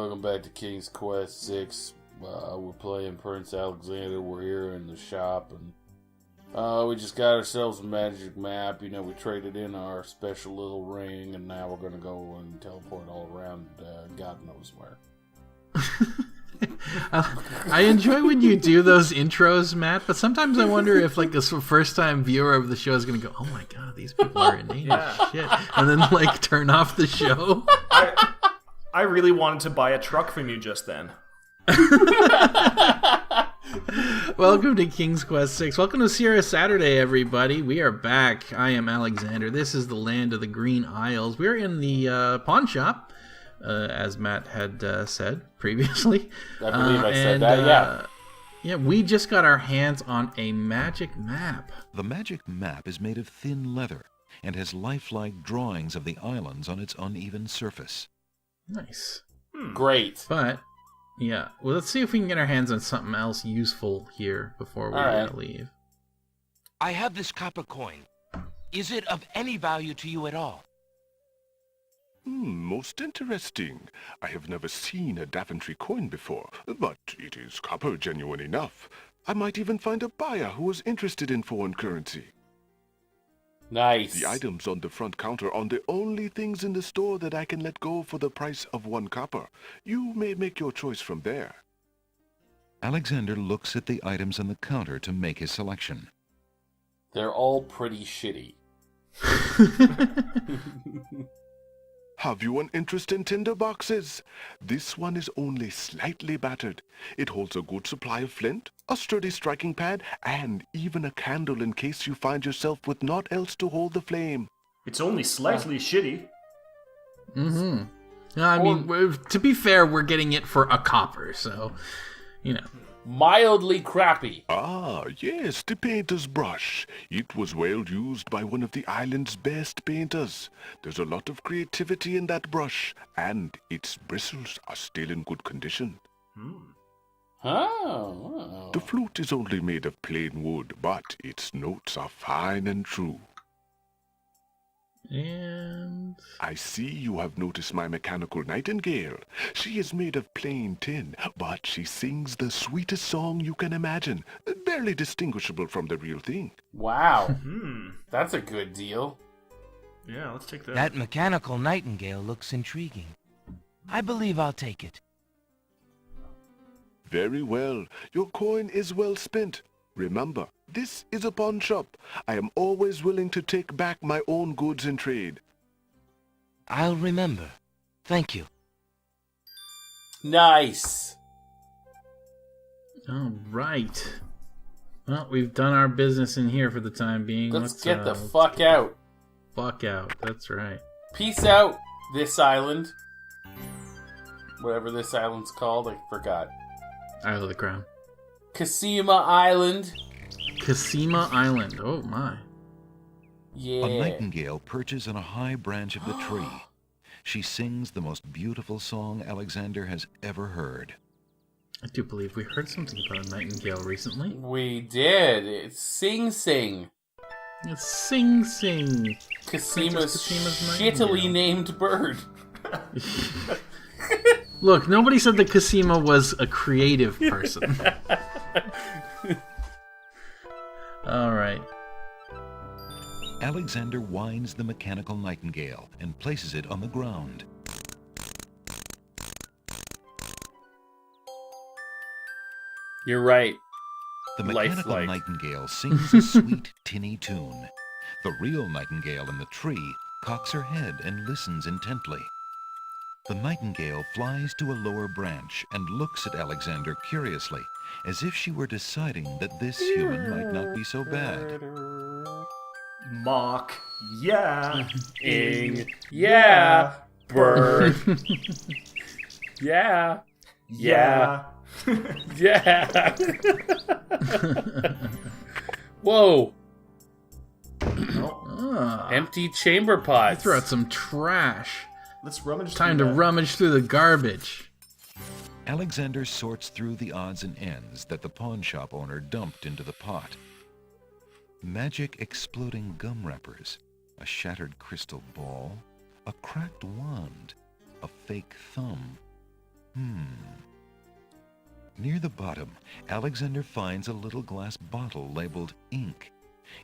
Welcome back to King's Quest 6. We're playing Prince Alexander. We're here in the shop, and we just got ourselves a magic map. You know, we traded in our special little ring, and now we're going to go and teleport all around God knows where. I enjoy when you do those intros, Matt, but sometimes I wonder if, like, a first-time viewer of the show is going to go, oh my god, these people are inane as shit, and then, like, turn off the show. I really wanted to buy a truck from you just then. Welcome to King's Quest 6. Welcome to Sierra Saturday, everybody. We are back. I am Alexander. This is the land of the Green Isles. We're in the pawn shop, as Matt had said previously. I believe I said that, yeah. Yeah, we just got our hands on a magic map. The magic map is made of thin leather and has lifelike drawings of the islands on its uneven surface. Nice. Great. But, yeah. Well, let's see if we can get our hands on something else useful here before we leave. I have this copper coin. Is it of any value to you at all? Most interesting. I have never seen a Daventry coin before, but it is copper genuine enough. I might even find a buyer who is interested in foreign currency. Nice. The items on the front counter are the only things in the store that I can let go for the price of 1 copper. You may make your choice from there. Alexander looks at the items on the counter to make his selection. They're all pretty shitty. Have you an interest in tinder boxes? This one is only slightly battered. It holds a good supply of flint, a sturdy striking pad, and even a candle in case you find yourself with naught else to hold the flame. It's only slightly shitty. Mm-hmm. No, I mean, to be fair, we're getting it for a copper, so, you know. Mildly crappy. Ah, yes, the painter's brush. It was well used by one of the island's best painters. There's a lot of creativity in that brush, and its bristles are still in good condition. Oh. The flute is only made of plain wood, but its notes are fine and true. And I see you have noticed my mechanical nightingale. She is made of plain tin, but she sings the sweetest song you can imagine, barely distinguishable from the real thing. Wow. That's a good deal. Yeah, let's take that. That mechanical nightingale looks intriguing. I believe I'll take it. Very well. Your coin is well spent. Remember, this is a pawn shop. I am always willing to take back my own goods in trade. I'll remember. Thank you. Nice. all right. Well, we've done our business in here for the time being. Let's get the fuck out. Fuck out. That's right. Peace out, this island. Whatever this island's called, I forgot. Isle of the Crown. Cassima Island. Cassima Island. Oh my. Yeah. A nightingale perches on a high branch of the tree. She sings the most beautiful song Alexander has ever heard. I do believe we heard something about a nightingale recently. We did. It's Sing Sing. It's Sing Sing. Cassima's nightingale. shittily named bird. Look, nobody said that Cassima was a creative person. All right. Alexander winds the mechanical nightingale and places it on the ground. You're right. The mechanical Lifelike. nightingale sings a sweet, tinny tune. The real nightingale in the tree cocks her head and listens intently. The nightingale flies to a lower branch and looks at Alexander curiously, as if she were deciding that this human might not be so bad. Mock. Yeah. Ing. Yeah. Bird. Yeah. Yeah. Yeah. Whoa. Empty chamber pots. Throw out some trash. Let's rummage. Time through to that. rummage through the garbage. Alexander sorts through the odds and ends that the pawn shop owner dumped into the pot. Magic exploding gum wrappers, a shattered crystal ball, a cracked wand, a fake thumb, Near the bottom, Alexander finds a little glass bottle labeled ink.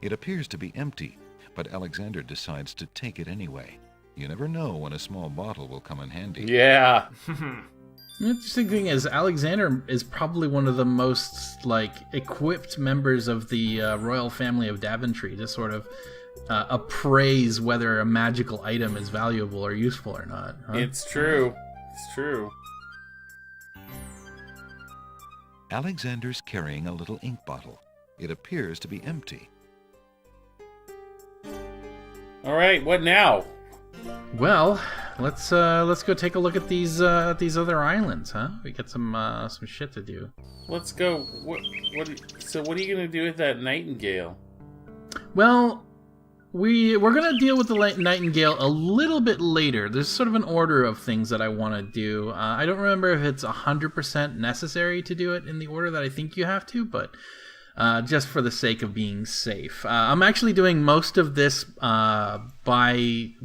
It appears to be empty, but Alexander decides to take it anyway. You never know when a small bottle will come in handy. Yeah. The interesting thing is, Alexander is probably one of the most equipped members of the royal family of Daventry to sort of appraise whether a magical item is valuable or useful or not. Huh? It's true. It's true. Alexander's carrying a little ink bottle. It appears to be empty. All right, what now? Well, let's go take a look at these other islands, huh? We got some shit to do. Let's go. So what are you gonna do with that nightingale? Well, we're gonna deal with the nightingale a little bit later. There's sort of an order of things that I want to do. I don't remember if it's 100% necessary to do it in the order that I think you have to, but just for the sake of being safe, I'm actually doing most of this by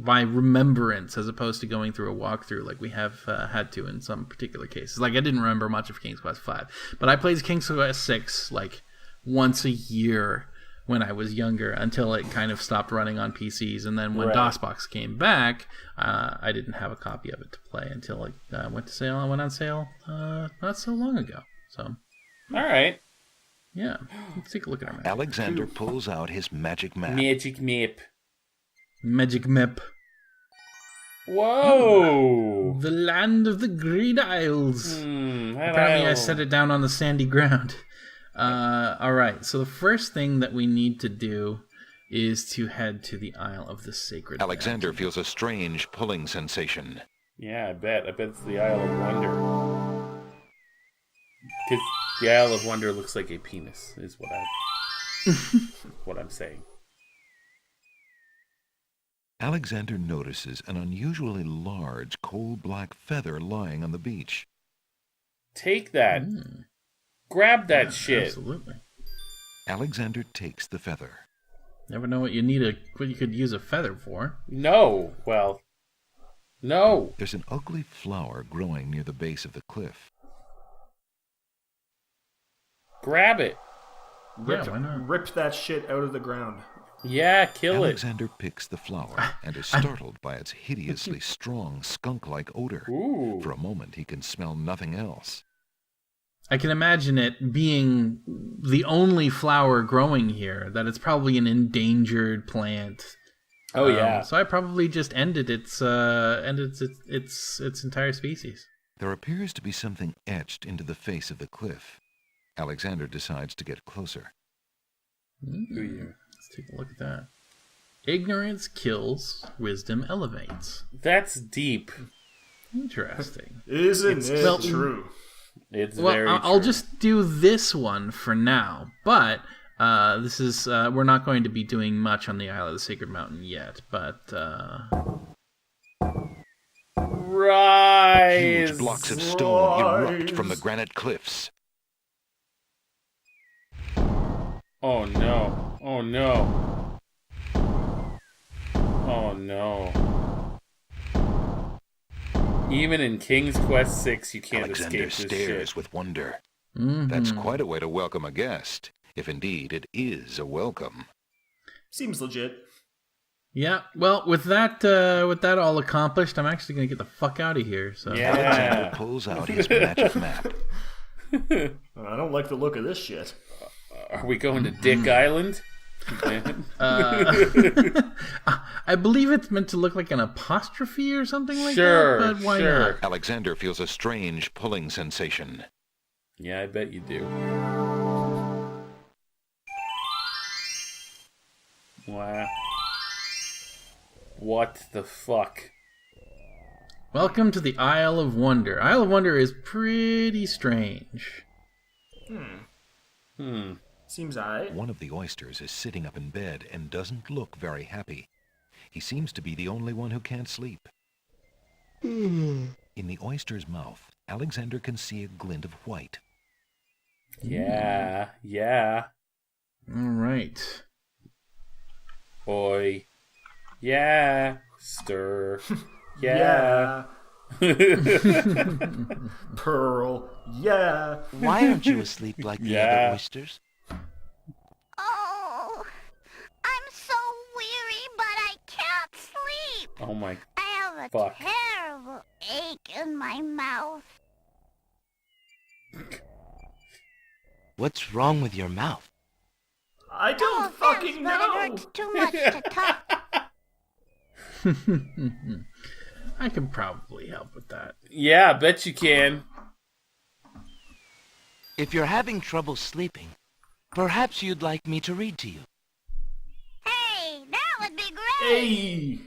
remembrance as opposed to going through a walkthrough like we have had to in some particular cases. Like I didn't remember much of King's Quest V, but I played King's Quest VI like once a year when I was younger until it kind of stopped running on PCs, and then when DOSBox came back, I didn't have a copy of it to play until it went on sale not so long ago. So, all right. Yeah, let's take a look at our map. Alexander pulls out his magic map. Magic map. Magic map. Whoa! The land of the Green Isles. Apparently I set it down on the sandy ground. Alright, so the first thing that we need to do is to head to the Isle of the Sacred Alexander Mountain. feels a strange pulling sensation. Yeah, I bet it's the Isle of Wonder. Because the Isle of Wonder looks like a penis, is what I'm saying. Alexander notices an unusually large coal-black feather lying on the beach. Take that. Grab that shit. Absolutely. Alexander takes the feather. Never know what you could use a feather for. No. Well, no. There's an ugly flower growing near the base of the cliff. Grab it. Yeah, why not? Rip that shit out of the ground. Yeah, kill Alexander picks the flower and is startled by its hideously strong skunk-like odor. Ooh. For a moment, he can smell nothing else. I can imagine it being the only flower growing here, that it's probably an endangered plant. Oh, yeah. So I probably just ended its entire species. There appears to be something etched into the face of the cliff. Alexander decides to get closer. Let's take a look at that. Ignorance kills, wisdom elevates. That's deep. Interesting. Isn't it true? It's very true. I'll just do this one for now, but this is we're not going to be doing much on the Isle of the Sacred Mountain yet, but Rise! Huge blocks of stone erupt from the granite cliffs. Oh no. Oh no. Oh no. Even in King's Quest VI, you can't Alexander escape this stares shit. with wonder. Mm-hmm. That's quite a way to welcome a guest, if indeed it is a welcome. Seems legit. Yeah, well, with that all accomplished, I'm actually going to get the fuck out of here. So Yeah. Alexander pulls out his magic map. I don't like the look of this shit. Are we going to Dick Island? I believe it's meant to look like an apostrophe or something like Sure, that, but why sure. not? Alexander feels a strange pulling sensation. Yeah, I bet you do. Wow. What the fuck? Welcome to the Isle of Wonder. Isle of Wonder is pretty strange. Seems alright. One of the oysters is sitting up in bed and doesn't look very happy. He seems to be the only one who can't sleep. In the oyster's mouth, Alexander can see a glint of white. Yeah, yeah. All right. Boy. Yeah. Stir. Yeah. Pearl, yeah. Why aren't you asleep like the Yeah. other oysters? Oh, I'm so weary, but I can't sleep. Oh my. I have a Fuck. terrible ache in my mouth. What's wrong with your mouth? I No don't offense, fucking but it know. hurts too much to talk. I can probably help with that. Yeah, I bet you can. If you're having trouble sleeping, perhaps you'd like me to read to you. Hey, that would be great. Hey.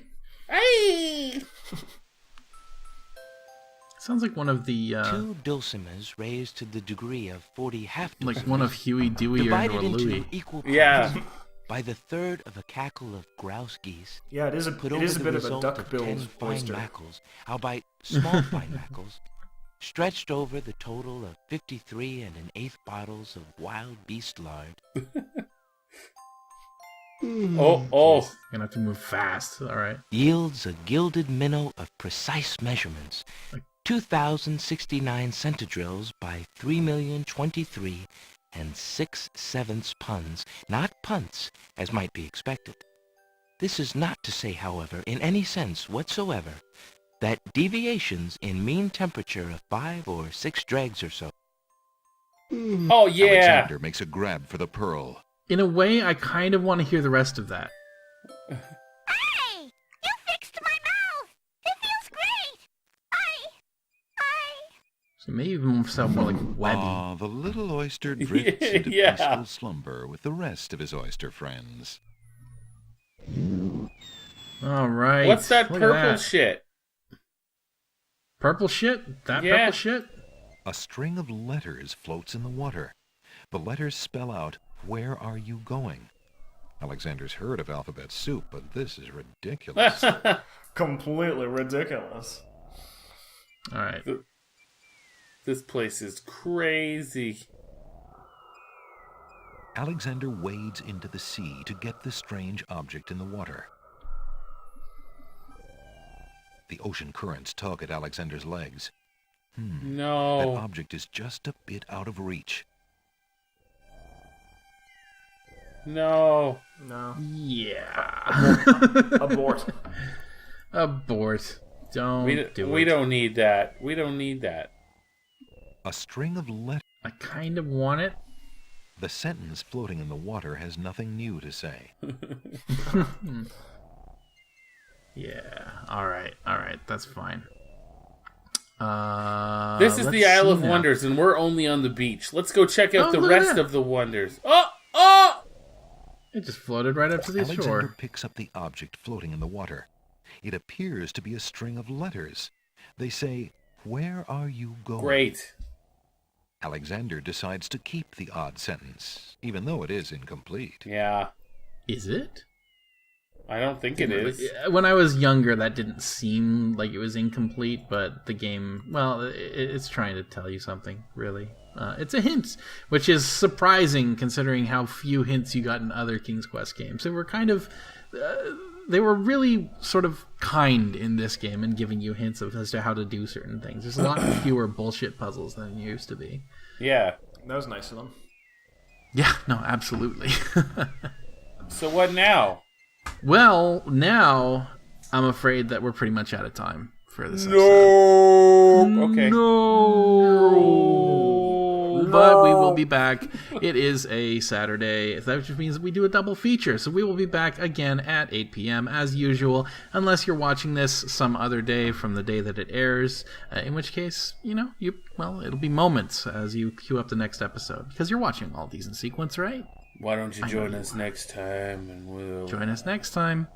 Hey! Sounds like one of the, Two dulcimers raised to the degree of 40 half like one of Huey, Dewey, divided or into Louie. equal parts Yeah. by the third of a cackle of grouse geese. Yeah, it is a Put it over is a the bit of a result of 10 duck-billed fine oyster. mackles, albeit small fine mackles, stretched over the total of 53 1/8 bottles of wild beast lard. Oh. Gonna have to move fast. All right. Yields a gilded minnow of precise measurements. 2,069 centidrills by 3,023 6/7 puns, not punts, as might be expected. This is not to say, however, in any sense whatsoever, that deviations in mean temperature of 5 or 6 dregs or so. Oh, yeah. Alexander makes a grab for the pearl. In a way, I kind of want to hear the rest of that. Hey, you fixed my mouth. It feels great. So maybe even sound more like Webby. Ah, the little oyster drifts into Yeah. peaceful slumber with the rest of his oyster friends. All right. What's that Look at purple that. shit? Purple shit? That Yeah. purple shit? A string of letters floats in the water. The letters spell out, "Where are you going?" Alexander's heard of alphabet soup, but this is ridiculous. Completely ridiculous. All right. This place is crazy. Alexander wades into the sea to get the strange object in the water. The ocean currents tug at Alexander's legs. That No. object is just a bit out of reach. No. No. Yeah. Abort. Abort. Don't do We it. don't need that. We don't need that. A string of letters. I kind of want it. The sentence floating in the water has nothing new to say. Yeah. All right. That's fine. This is let's the Isle see of now. Wonders, and we're only on the beach. Let's go check out Oh, the look at rest that. of the wonders. Oh! It just floated right up to the Alexander shore. picks up the object floating in the water. It appears to be a string of letters. They say, "Where are you going?" Great. Alexander decides to keep the odd sentence, even though it is incomplete. Yeah. Is it? I don't think it is. When I was younger, that didn't seem like it was incomplete, but the game, well, it's trying to tell you something, really. It's a hint, which is surprising considering how few hints you got in other King's Quest games. They were kind of, they were really sort of kind in this game in giving you hints as to how to do certain things. There's a lot fewer bullshit puzzles than there used to be. Yeah. That was nice of them. Yeah, no, absolutely. So what now? Well, now I'm afraid that we're pretty much out of time for this episode. No. Okay. No. But we will be back. It is a Saturday, that just means we do a double feature. So we will be back again at 8 p.m. as usual, unless you're watching this some other day from the day that it airs, in which case, it'll be moments as you queue up the next episode, because you're watching all these in sequence, right? Why don't you join us next time, and we'll Join us next time.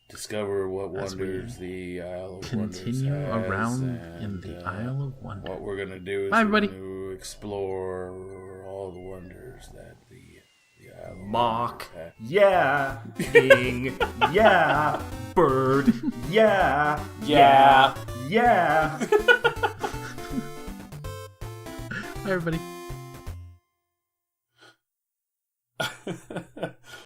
discover what As we wonders the Isle of Wonders Continue has, around and, in the Isle of Wonder. What we're gonna do is Bye, everybody. we're gonna explore all the wonders that the Isle of Mock. Wonders Yeah. King. Yeah. Bird. Yeah. Yeah. Yeah. Bye, everybody. has.